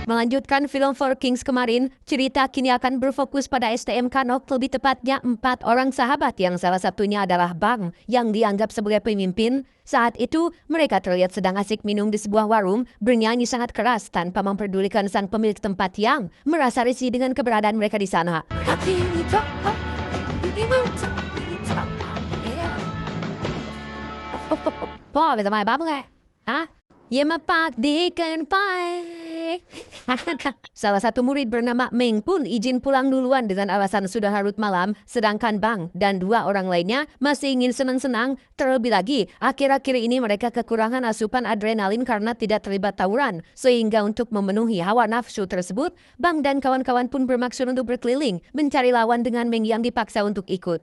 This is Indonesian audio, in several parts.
Melanjutkan film Four Kings kemarin, cerita kini akan berfokus pada STM Kanok, lebih tepatnya 4 orang sahabat yang salah satunya adalah Bang yang dianggap sebagai pemimpin. Saat itu, mereka terlihat sedang asik minum di sebuah warung, bernyanyi sangat keras tanpa memperdulikan sang pemilik tempat yang merasa risih dengan keberadaan mereka di sana. Bo, vet du vad jag babblar? Hah? Ge mig pak diken pai. Salah satu murid bernama Meng pun izin pulang duluan dengan alasan sudah larut malam, sedangkan Bang dan 2 orang lainnya masih ingin senang-senang. Terlebih lagi, akhir-akhir ini mereka kekurangan asupan adrenalin karena tidak terlibat tawuran. Sehingga untuk memenuhi hawa nafsu tersebut, Bang dan kawan-kawan pun bermaksud untuk berkeliling, mencari lawan dengan Meng yang dipaksa untuk ikut.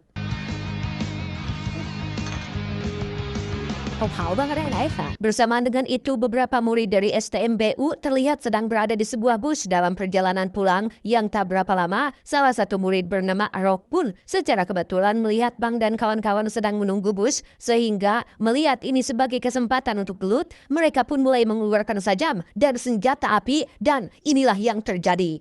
Bersamaan dengan itu, beberapa murid dari STMBU terlihat sedang berada di sebuah bus dalam perjalanan pulang yang tak berapa lama. Salah satu murid bernama Arok pun secara kebetulan melihat Bang dan kawan-kawan sedang menunggu bus, sehingga melihat ini sebagai kesempatan untuk gelut, mereka pun mulai mengeluarkan sajam dan senjata api, dan inilah yang terjadi.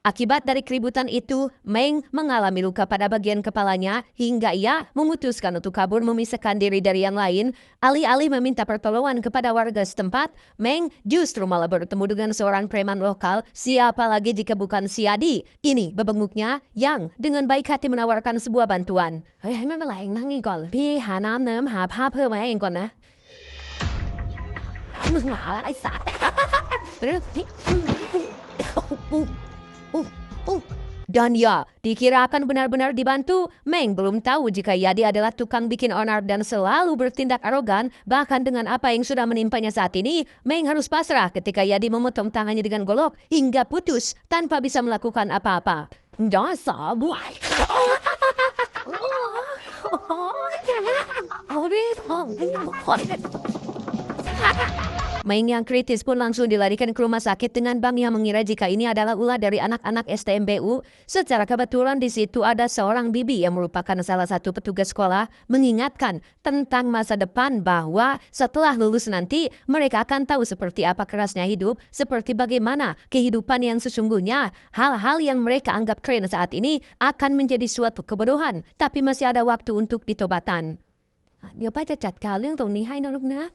Akibat dari keributan itu, Meng mengalami luka pada bagian kepalanya hingga ia memutuskan untuk kabur memisahkan diri dari yang lain. Alih-alih meminta pertolongan kepada warga setempat, Meng justru malah bertemu dengan seorang preman lokal, siapa lagi jika bukan si Adi. Ini bebenguknya yang dengan baik hati menawarkan sebuah bantuan. Dan ya, dikira akan benar-benar dibantu. Meng belum tahu jika Yadi adalah tukang bikin onar dan selalu bertindak arogan. Bahkan dengan apa yang sudah menimpanya saat ini, Meng harus pasrah ketika Yadi memotong tangannya dengan golok hingga putus tanpa bisa melakukan apa-apa. Dasar buai. Meng yang kritis pun langsung dilarikan ke rumah sakit dengan Bang yang mengira jika ini adalah ulah dari anak-anak STMBU. Secara kebetulan di situ ada seorang bibi yang merupakan salah satu petugas sekolah mengingatkan tentang masa depan bahwa setelah lulus nanti mereka akan tahu seperti apa kerasnya hidup, seperti bagaimana kehidupan yang sesungguhnya. Hal-hal yang mereka anggap keren saat ini akan menjadi suatu kebodohan, tapi masih ada waktu untuk ditobatan. Dia baca cat kalian tuh nih, hai noluknya.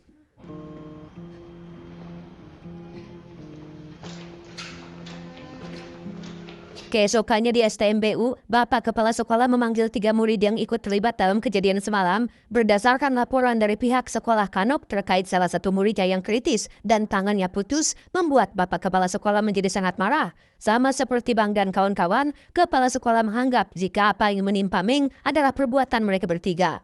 Keesokannya di STMBU, Bapak Kepala Sekolah memanggil 3 murid yang ikut terlibat dalam kejadian semalam. Berdasarkan laporan dari pihak sekolah Kanok terkait salah satu muridnya yang kritis dan tangannya putus, membuat Bapak Kepala Sekolah menjadi sangat marah. Sama seperti Bang dan kawan-kawan, Kepala Sekolah menganggap jika apa yang menimpa Meng adalah perbuatan mereka bertiga.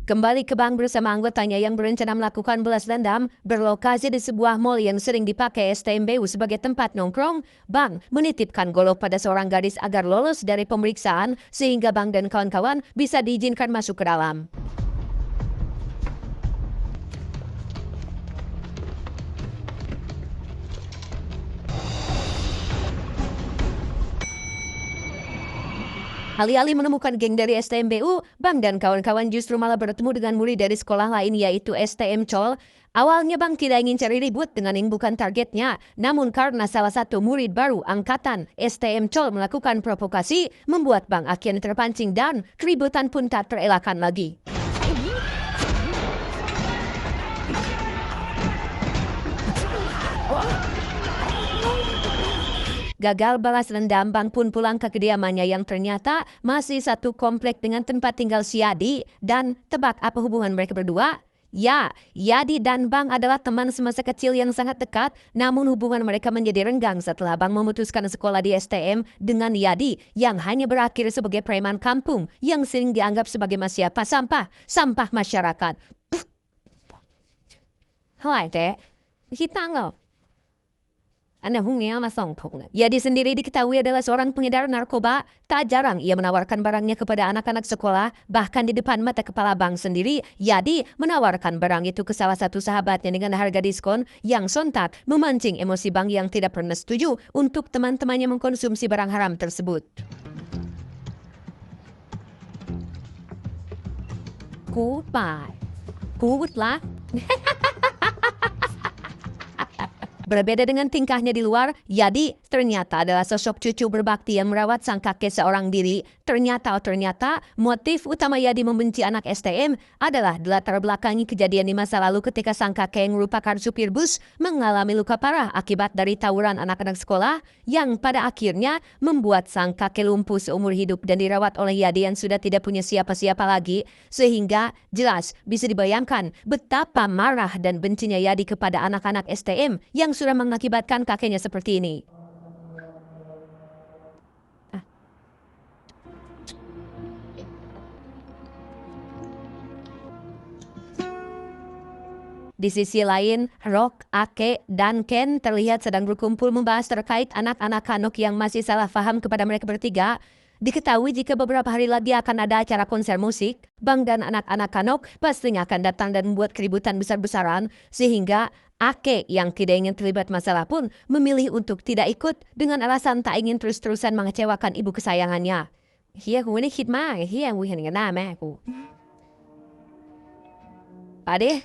Kembali ke Bang bersama anggotanya yang berencana melakukan balas dendam, berlokasi di sebuah mall yang sering dipakai STMBU sebagai tempat nongkrong. Bang menitipkan golok pada seorang gadis agar lolos dari pemeriksaan sehingga Bang dan kawan-kawan bisa diizinkan masuk ke dalam. Alih-alih menemukan geng dari STMBU, Bang dan kawan-kawan justru malah bertemu dengan murid dari sekolah lain yaitu STM Chol. Awalnya Bang tidak ingin cari ribut dengan yang bukan targetnya, namun karena salah satu murid baru angkatan STM Chol melakukan provokasi, membuat Bang akhirnya terpancing dan keributan pun tak terelakkan lagi. Gagal balas dendam, Bang pun pulang ke kediamannya yang ternyata masih satu komplek dengan tempat tinggal si Yadi. Dan tebak apa hubungan mereka berdua? Ya, Yadi dan Bang adalah teman semasa kecil yang sangat dekat, namun hubungan mereka menjadi renggang setelah Bang memutuskan sekolah di STM dengan Yadi yang hanya berakhir sebagai preman kampung yang sering dianggap sebagai siapa sampah masyarakat. Hai, Dek. Kita nggak? Yadi sendiri diketahui adalah seorang pengedar narkoba. Tak jarang ia menawarkan barangnya kepada anak-anak sekolah. Bahkan di depan mata kepala Bang sendiri, Yadi menawarkan barang itu ke salah satu sahabatnya dengan harga diskon yang sontak memancing emosi Bang yang tidak pernah setuju untuk teman-temannya mengkonsumsi barang haram tersebut. Goodbye. Goodlah. Berbeda dengan tingkahnya di luar, Yadi ternyata adalah sosok cucu berbakti yang merawat sang kakek seorang diri. Ternyata motif utama Yadi membenci anak STM adalah dilatar belakangi kejadian di masa lalu ketika sang kakek yang merupakan supir bus mengalami luka parah akibat dari tawuran anak-anak sekolah yang pada akhirnya membuat sang kakek lumpuh seumur hidup dan dirawat oleh Yadi yang sudah tidak punya siapa-siapa lagi. Sehingga jelas bisa dibayangkan betapa marah dan bencinya Yadi kepada anak-anak STM yang sudah mengakibatkan kakeknya seperti ini. Di sisi lain, Rock, Ake, dan Ken terlihat sedang berkumpul membahas terkait anak-anak Kanok yang masih salah paham kepada mereka bertiga. Diketahui jika beberapa hari lagi akan ada acara konser musik, Bang dan anak-anak Kanok pastinya akan datang dan membuat keributan besar-besaran, sehingga Ake yang tidak ingin terlibat masalah pun memilih untuk tidak ikut dengan alasan tak ingin terus-terusan mengecewakan ibu kesayangannya. Pade?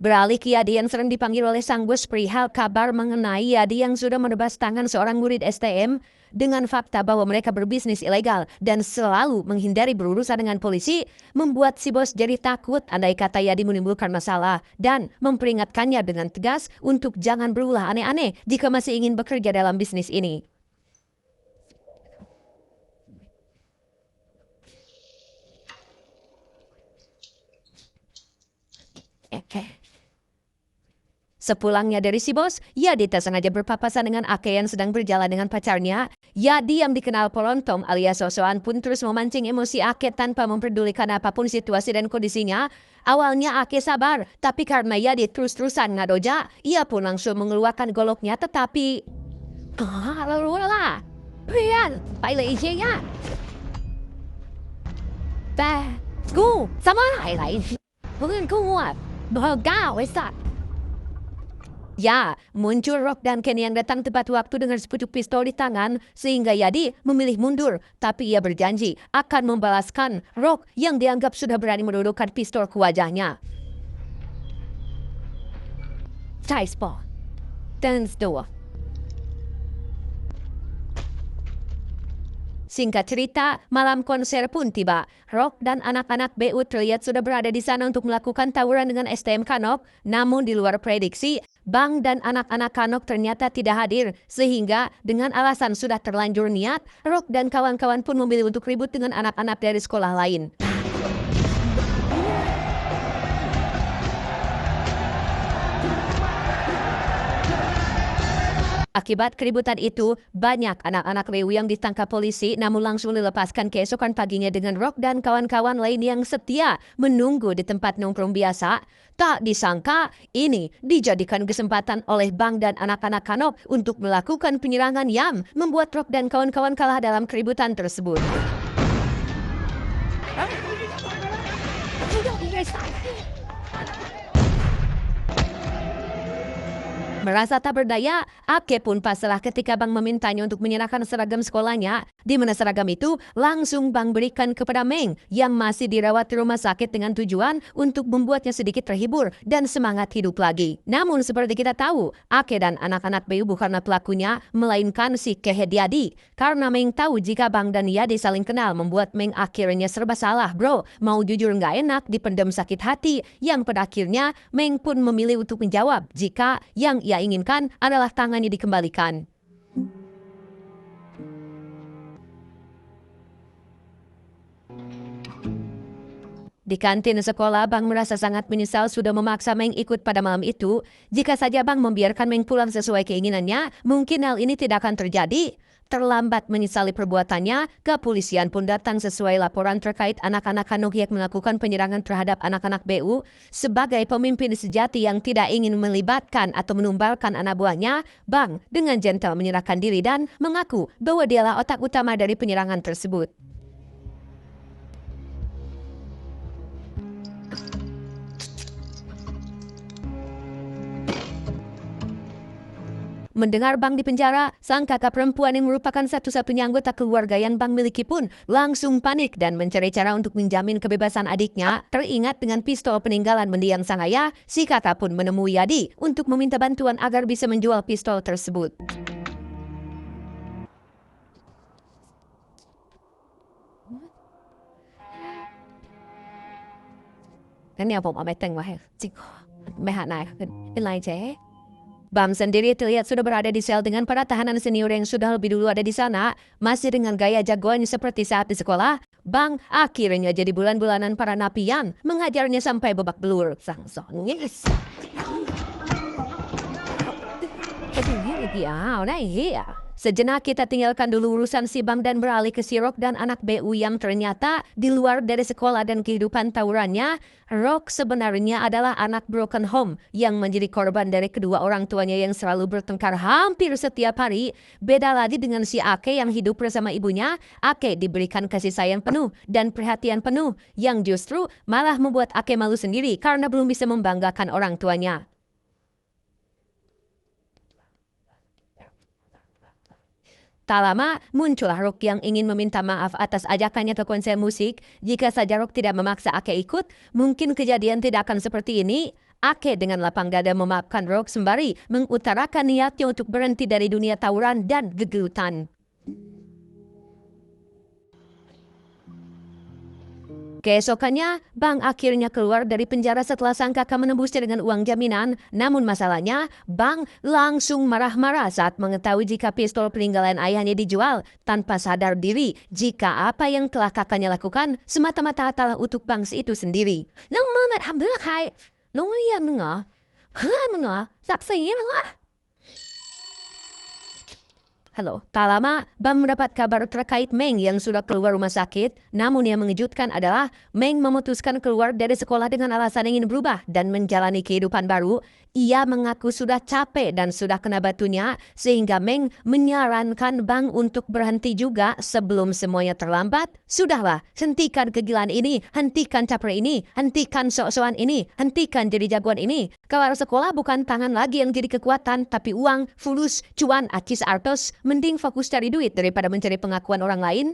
Beralih ke Yadi yang sering dipanggil oleh sang bos perihal kabar mengenai Yadi yang sudah menebas tangan seorang murid STM dengan fakta bahwa mereka berbisnis ilegal dan selalu menghindari berurusan dengan polisi, membuat si bos jadi takut andai kata Yadi menimbulkan masalah dan memperingatkannya dengan tegas untuk jangan berulah aneh-aneh jika masih ingin bekerja dalam bisnis ini. Sepulangnya dari si bos, Yadi tak sengaja berpapasan dengan Ake yang sedang berjalan dengan pacarnya. Yadi yang dikenal Polontom alias sosokan pun terus memancing emosi Ake tanpa memperdulikan apapun situasi dan kondisinya. Awalnya Ake sabar, tapi karena Yadi terus-terusan ngadoja, ia pun langsung mengeluarkan goloknya tetapi... lalu lah, Pian, pilih isinya. Gu, sama lain. Bukan kuat, bahagau, esat. Ya, muncul Rock dan Ken yang datang tepat waktu dengan sepucuk pistol di tangan sehingga Yadi memilih mundur. Tapi ia berjanji akan membalaskan Rock yang dianggap sudah berani menodongkan pistol ke wajahnya. Taispo, dance door. Singkat cerita, malam konser pun tiba. Rock dan anak-anak BU terlihat sudah berada di sana untuk melakukan tawuran dengan STM Kanok. Namun di luar prediksi, Bang dan anak-anak Kanok ternyata tidak hadir. Sehingga dengan alasan sudah terlanjur niat, Rock dan kawan-kawan pun memilih untuk ribut dengan anak-anak dari sekolah lain. Akibat keributan itu, banyak anak-anak Lewi yang ditangkap polisi namun langsung dilepaskan keesokan paginya dengan Rock dan kawan-kawan lain yang setia menunggu di tempat nongkrong biasa. Tak disangka, ini dijadikan kesempatan oleh Bang dan anak-anak Kanok untuk melakukan penyerangan yang membuat Rock dan kawan-kawan kalah dalam keributan tersebut. Merasa tak berdaya, Ake pun pasrah ketika Bang memintanya untuk menyerahkan seragam sekolahnya, di mana seragam itu langsung Bang berikan kepada Meng yang masih dirawat di rumah sakit dengan tujuan untuk membuatnya sedikit terhibur dan semangat hidup lagi. Namun seperti kita tahu, Ake dan anak-anak Bayu bukanlah pelakunya, melainkan si Kehed Yadi. Karena Meng tahu jika Bang dan Yadi saling kenal membuat Meng akhirnya serba salah, bro. Mau jujur nggak enak, dipendam sakit hati, yang pada akhirnya Meng pun memilih untuk menjawab jika yang ia inginkan adalah tangannya dikembalikan. Di kantin sekolah, Bang merasa sangat menyesal sudah memaksa Meng ikut pada malam itu. Jika saja Bang membiarkan Meng pulang sesuai keinginannya, mungkin hal ini tidak akan terjadi. terlambat menyesali perbuatannya. Kepolisian pun datang sesuai laporan terkait anak-anak Hanok yang melakukan penyerangan terhadap anak-anak BU. Sebagai pemimpin sejati yang tidak ingin melibatkan atau menumbalkan anak buahnya, Bang dengan gentle menyerahkan diri dan mengaku bahwa dialah otak utama dari penyerangan tersebut. Mendengar Bang di penjara, sang kakak perempuan yang merupakan satu-satunya anggota keluarga yang Bang miliki pun langsung panik dan mencari cara untuk menjamin kebebasan adiknya. Teringat dengan pistol peninggalan mendiang sang ayah, si kakak pun menemui Yadi untuk meminta bantuan agar bisa menjual pistol tersebut. Cái nàyผมเอาไปแต่งไว้จริงไม่หาไหนเป็นไรเจ๊Bam sendiri terlihat sudah berada di sel dengan para tahanan senior yang sudah lebih dulu ada di sana. Masih dengan gaya jagoannya seperti saat di sekolah, Bang akhirnya jadi bulan-bulanan para napi yang mengajarnya sampai babak belur. Sang songis. Sejenak kita tinggalkan dulu urusan si Bang dan beralih ke si Rock dan anak BU yang ternyata di luar dari sekolah dan kehidupan tawurannya. Rock sebenarnya adalah anak broken home yang menjadi korban dari kedua orang tuanya yang selalu bertengkar hampir setiap hari. Beda lagi dengan si Ake yang hidup bersama ibunya. Ake diberikan kasih sayang penuh dan perhatian penuh yang justru malah membuat Ake malu sendiri karena belum bisa membanggakan orang tuanya. Tak lama, muncullah Rock yang ingin meminta maaf atas ajakannya ke konser musik. Jika saja Rock tidak memaksa Ake ikut, mungkin kejadian tidak akan seperti ini. Ake dengan lapang dada memaafkan Rock sembari mengutarakan niatnya untuk berhenti dari dunia tawuran dan gegelutan. Keesokannya, Bang akhirnya keluar dari penjara setelah sang kakak menembusnya dengan uang jaminan. Namun masalahnya, Bang langsung marah-marah saat mengetahui jika pistol peninggalan ayahnya dijual tanpa sadar diri jika apa yang telah kakaknya lakukan semata-mata adalah untuk bangsa itu sendiri. Halo, tak lama, Bang mendapat kabar terkait Meng yang sudah keluar rumah sakit. Namun yang mengejutkan adalah Meng memutuskan keluar dari sekolah dengan alasan ingin berubah dan menjalani kehidupan baru. Ia mengaku sudah capek dan sudah kena batunya, sehingga Meng menyarankan Bang untuk berhenti juga sebelum semuanya terlambat. Sudahlah, hentikan kegilaan ini, hentikan caper ini, hentikan sok-sokan ini, hentikan jadi jagoan ini. Kalau sekolah bukan tangan lagi yang jadi kekuatan, tapi uang, fulus, cuan, acis artos. Mending fokus cari duit daripada mencari pengakuan orang lain.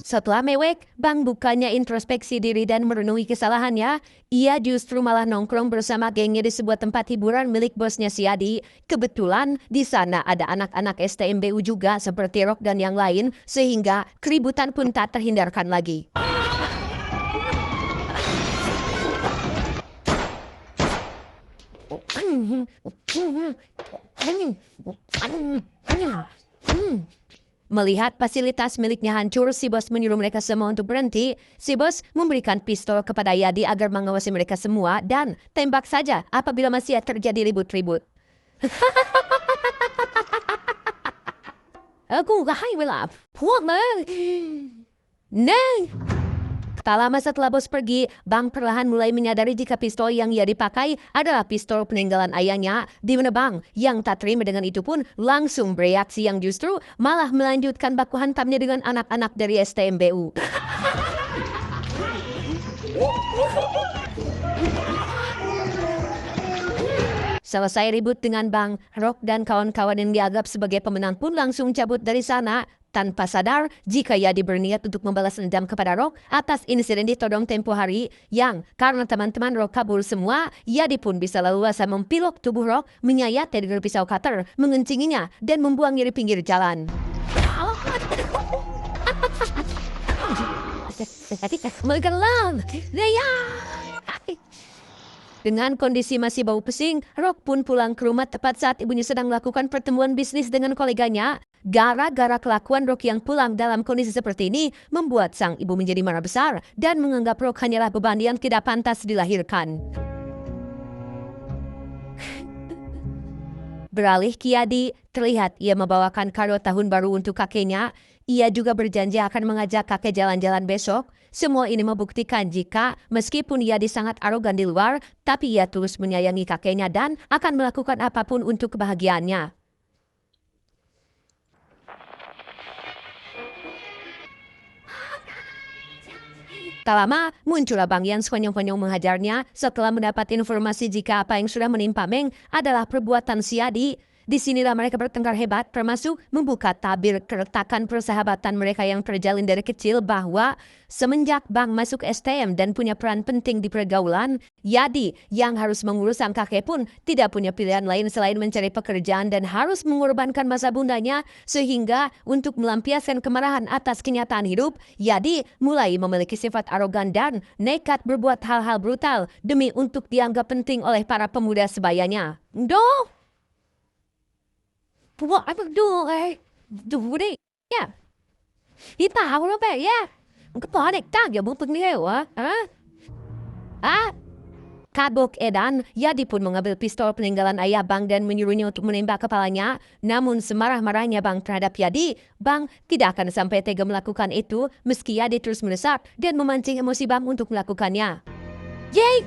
Setelah mewek, Bang bukannya introspeksi diri dan merenungi kesalahannya. Ia justru malah nongkrong bersama gengnya di sebuah tempat hiburan milik bosnya si Adi. Kebetulan di sana ada anak-anak STMBU juga seperti Rock dan yang lain, sehingga keributan pun tak terhindarkan lagi. Melihat fasilitas miliknya hancur, si bos menyuruh mereka semua untuk berhenti. Si bos memberikan pistol kepada Yadi agar mengawasi mereka semua dan tembak saja apabila masih terjadi ribut-ribut. Aku gak hai puak Neng. Tak lama setelah bos pergi, Bang perlahan mulai menyadari jika pistol yang ia dipakai adalah pistol peninggalan ayahnya. Di mana Bang yang tak terima dengan itu pun langsung bereaksi yang justru malah melanjutkan baku hantamnya dengan anak-anak dari STMBU. Selesai ribut dengan Bang, Rock dan kawan-kawan yang dianggap sebagai pemenang pun langsung cabut dari sana. Tanpa sadar jika Yadi berniat untuk membalas dendam kepada Rock atas insiden di Todong tempo hari yang karena teman-teman Rock kabur semua, Yadi pun bisa leluasa mempilok tubuh Rock, menyayatnya dengan pisau cutter, mengencinginya, dan membuangnya di pinggir jalan. Dengan kondisi masih bau pesing, Rock pun pulang ke rumah tepat saat ibunya sedang melakukan pertemuan bisnis dengan koleganya. Gara-gara kelakuan Rock yang pulang dalam kondisi seperti ini, membuat sang ibu menjadi marah besar dan menganggap Rock hanyalah beban yang tidak pantas dilahirkan. Beralih ke Yadi, terlihat ia membawakan kado tahun baru untuk kakeknya. Ia juga berjanji akan mengajak kakek jalan-jalan besok. Semua ini membuktikan jika meskipun Yadi sangat arogan di luar, tapi ia terus menyayangi kakeknya dan akan melakukan apapun untuk kebahagiaannya. Tak lama, muncullah Bang yang sekonyong-konyong menghajarnya setelah mendapat informasi jika apa yang sudah menimpa Meng adalah perbuatan si Yadi. Di sinilah mereka bertengkar hebat, termasuk membuka tabir keretakan persahabatan mereka yang terjalin dari kecil bahwa semenjak Bang masuk STM dan punya peran penting di pergaulan, Yadi yang harus mengurus sang kakek pun tidak punya pilihan lain selain mencari pekerjaan dan harus mengorbankan masa bundanya, sehingga untuk melampiaskan kemarahan atas kenyataan hidup, Yadi mulai memiliki sifat arogan dan nekat berbuat hal-hal brutal demi untuk dianggap penting oleh para pemuda sebayanya. Doh! What I'm doing, do it, yeah. Kita harus apa ya? Kepanik tak ya butuh nih wah, Kabuk edan, Yadi pun mengambil pistol peninggalan ayah Bang dan menyuruhnya untuk menembak kepalanya. Namun semarah-marahnya Bang terhadap Yadi, Bang tidak akan sampai tega melakukan itu meski Yadi terus mendesak dan memancing emosi Bang untuk melakukannya. Yeay!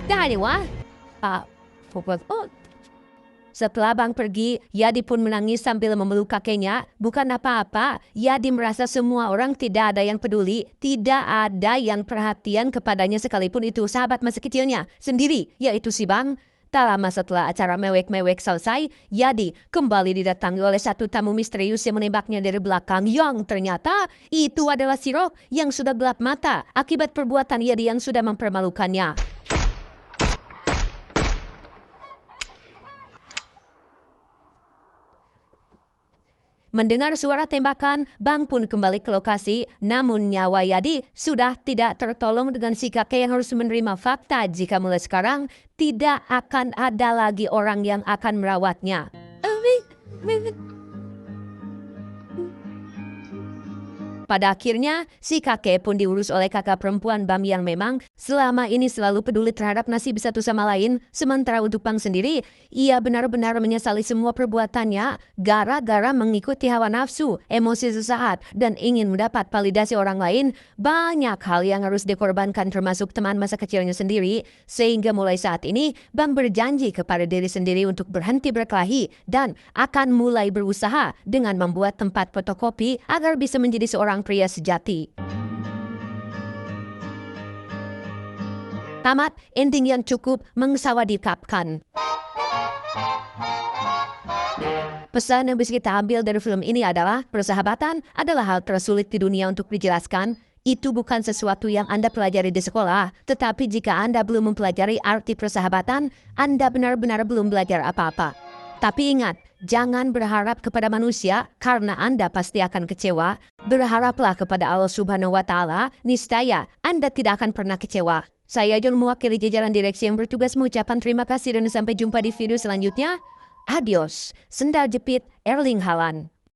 Dah ni wah. Setelah Bang pergi, Yadi pun menangis sambil memeluk kakeknya. Bukan apa-apa, Yadi merasa semua orang tidak ada yang peduli, tidak ada yang perhatian kepadanya sekalipun itu sahabat masa kecilnya sendiri, yaitu si Bang. Tak lama setelah acara mewek-mewek selesai, Yadi kembali didatangi oleh satu tamu misterius yang menembaknya dari belakang yang ternyata itu adalah si Rock yang sudah gelap mata akibat perbuatan Yadi yang sudah mempermalukannya. Mendengar suara tembakan, Bang pun kembali ke lokasi, namun nyawa Yadi sudah tidak tertolong dengan si kakek yang harus menerima fakta jika mulai sekarang tidak akan ada lagi orang yang akan merawatnya. Pada akhirnya, si kakek pun diurus oleh kakak perempuan Bang yang memang selama ini selalu peduli terhadap nasib satu sama lain. Sementara untuk Bang sendiri, ia benar-benar menyesali semua perbuatannya gara-gara mengikuti hawa nafsu, emosi sesaat, dan ingin mendapat validasi orang lain. Banyak hal yang harus dikorbankan termasuk teman masa kecilnya sendiri. Sehingga mulai saat ini, Bang berjanji kepada diri sendiri untuk berhenti berkelahi dan akan mulai berusaha dengan membuat tempat fotokopi agar bisa menjadi seorang pria sejati. Tamat, ending yang cukup mengsawadikapkan. Pesan yang bisa kita ambil dari film ini adalah persahabatan adalah hal tersulit di dunia untuk dijelaskan. Itu bukan sesuatu yang Anda pelajari di sekolah, tetapi jika Anda belum mempelajari arti persahabatan, Anda benar-benar belum belajar apa-apa. Tapi ingat, jangan berharap kepada manusia karena Anda pasti akan kecewa. Berharaplah kepada Allah Subhanahu wa Ta'ala, niscaya Anda tidak akan pernah kecewa. Saya John mewakili jajaran direksi yang bertugas mengucapkan terima kasih dan sampai jumpa di video selanjutnya. Adios, sendal jepit Erling Haaland.